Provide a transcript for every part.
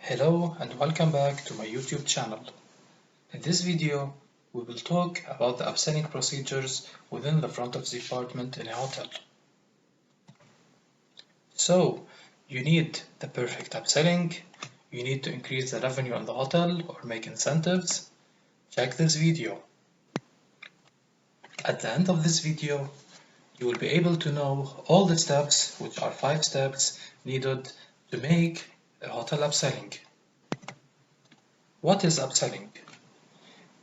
Hello and welcome back to my YouTube channel. In this video, we will talk about the upselling procedures within the front office department in a hotel. So, you need the perfect upselling, you need to increase the revenue in the hotel or make incentives. Check this video. At the end of this video, you will be able to know all the steps, which are 5 steps needed to make a hotel upselling. What is upselling?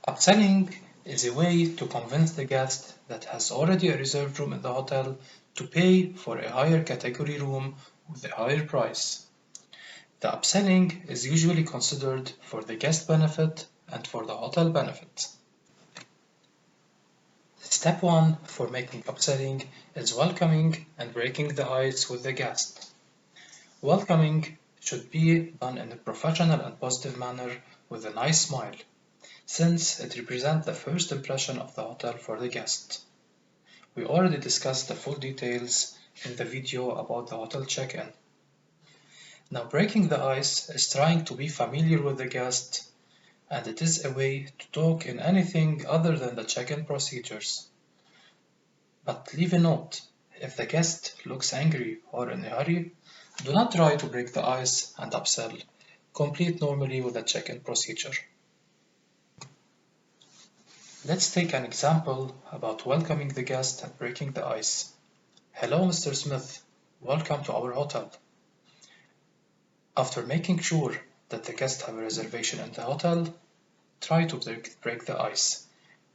Upselling is a way to convince the guest that has already a reserved room in the hotel to pay for a higher category room with a higher price. The upselling is usually considered for the guest benefit and for the hotel benefit. Step 1 for making upselling is welcoming and breaking the ice with the guest. Welcoming should be done in a professional and positive manner with a nice smile, since it represents the first impression of the hotel for the guest. We already discussed the full details in the video about the hotel check-in. Now, breaking the ice is trying to be familiar with the guest, and it is a way to talk in anything other than the check-in procedures. But leave a note: if the guest looks angry or in a hurry, do not try to break the ice and upsell. Complete normally with the check-in procedure. Let's take an example about welcoming the guest and breaking the ice. Hello, Mr. Smith. Welcome to our hotel. After making sure that the guest have a reservation in the hotel, try to break the ice.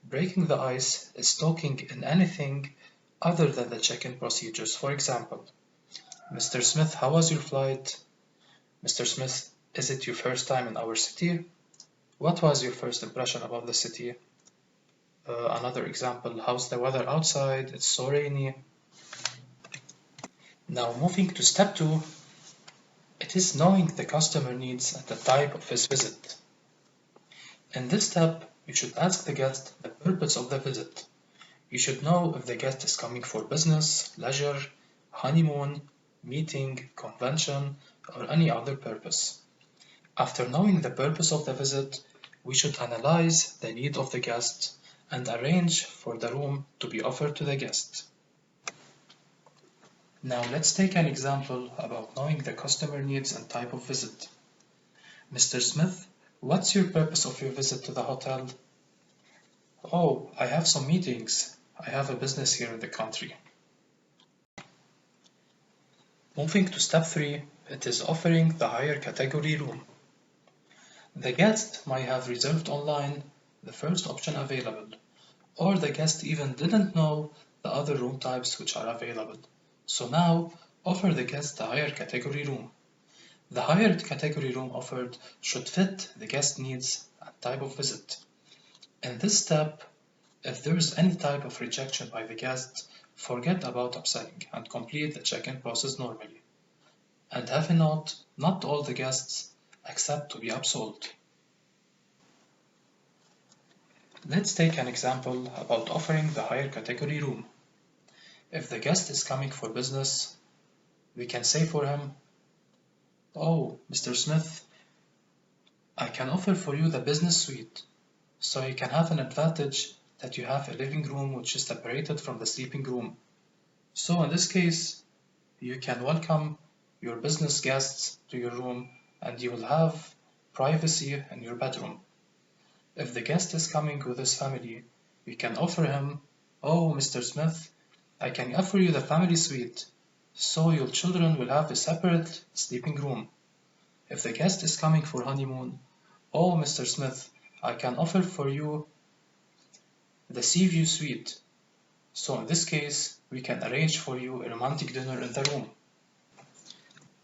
Breaking the ice is talking in anything other than the check-in procedures. For example, Mr. Smith, how was your flight? Mr. Smith, is it your first time in our city? What was your first impression about the city? Another example, how's the weather outside? It's so rainy. Now moving to step 2, it is knowing the customer needs and the type of his visit. In this step, you should ask the guest the purpose of the visit. You should know if the guest is coming for business, leisure, honeymoon, meeting, convention, or any other purpose. After knowing the purpose of the visit, we should analyze the need of the guest and arrange for the room to be offered to the guest. Now let's take an example about knowing the customer needs and type of visit. Mr. Smith, what's your purpose of your visit to the hotel? Oh, I have some meetings. I have a business here in the country. Moving to step 3, it is offering the higher category room. The guest might have reserved online the first option available, or the guest even didn't know the other room types which are available. So now, offer the guest the higher category room. The higher category room offered should fit the guest needs and type of visit. In this step, if there is any type of rejection by the guest, forget about upselling and complete the check-in process normally. And have a note, not all the guests accept to be upsold. Let's take an example about offering the higher category room. If the guest is coming for business, we can say for him, oh, Mr. Smith, I can offer for you the business suite, so you can have an advantage that you have a living room which is separated from the sleeping room. So in this case, you can welcome your business guests to your room and you will have privacy in your bedroom. If the guest is coming with his family, we can offer him, oh, Mr. Smith, I can offer you the family suite, so your children will have a separate sleeping room. If the guest is coming for honeymoon, oh, Mr. Smith, I can offer for you the sea view suite, so in this case, we can arrange for you a romantic dinner in the room.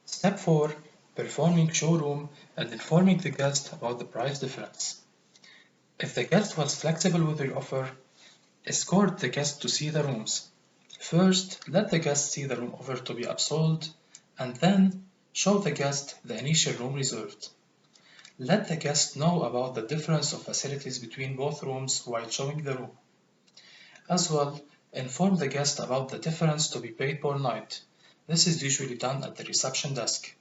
Step 4, performing showroom and informing the guest about the price difference. If the guest was flexible with your offer, escort the guest to see the rooms. First, let the guest see the room offered to be upsold, and then show the guest the initial room reserved. Let the guest know about the difference of facilities between both rooms while showing the room. As well, inform the guest about the difference to be paid per night. This is usually done at the reception desk.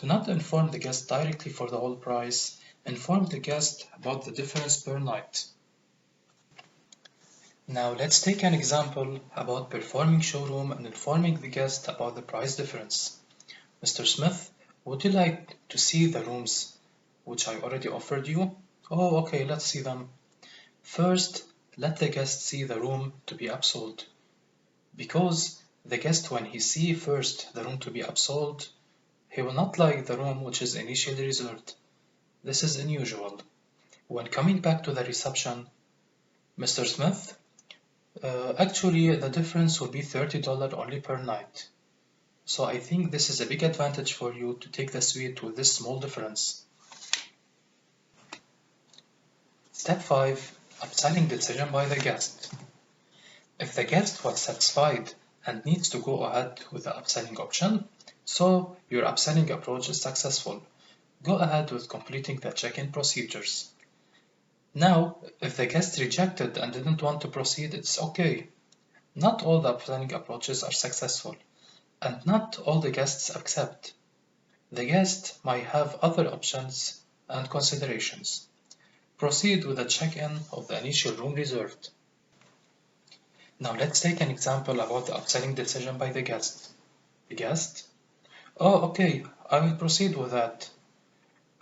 Do not inform the guest directly for the whole price. Inform the guest about the difference per night. Now let's take an example about performing showroom and informing the guest about the price difference. Mr. Smith, would you like to see the rooms which I already offered you? Oh, okay, let's see them. First, let the guest see the room to be upsold. Because the guest, when he see first the room to be upsold, he will not like the room which is initially reserved. This is unusual. When coming back to the reception, Mr. Smith, actually the difference will be $30 only per night. So I think this is a big advantage for you to take the suite with this small difference. Step 5. Upselling decision by the guest. If the guest was satisfied and needs to go ahead with the upselling option, so your upselling approach is successful. Go ahead with completing the check-in procedures. Now, if the guest rejected and didn't want to proceed, it's okay. Not all the upselling approaches are successful, and not all the guests accept. The guest might have other options and considerations. Proceed with the check-in of the initial room reserved. Now let's take an example about the upselling decision by the guest. The guest? Oh, okay, I will proceed with that.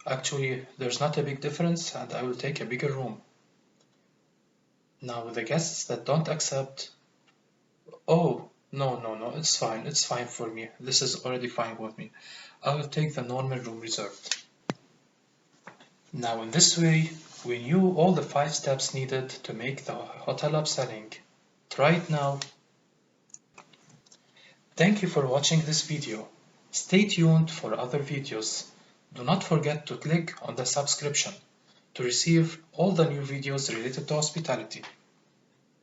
Actually, there's not a big difference and I will take a bigger room. Now the guests that don't accept, oh, no, it's fine for me. This is already fine with me. I will take the normal room reserved. Now in this way, we knew all the 5 steps needed to make the hotel upselling. Try it now. Thank you for watching this video. Stay tuned for other videos. Do not forget to click on the subscription to receive all the new videos related to hospitality.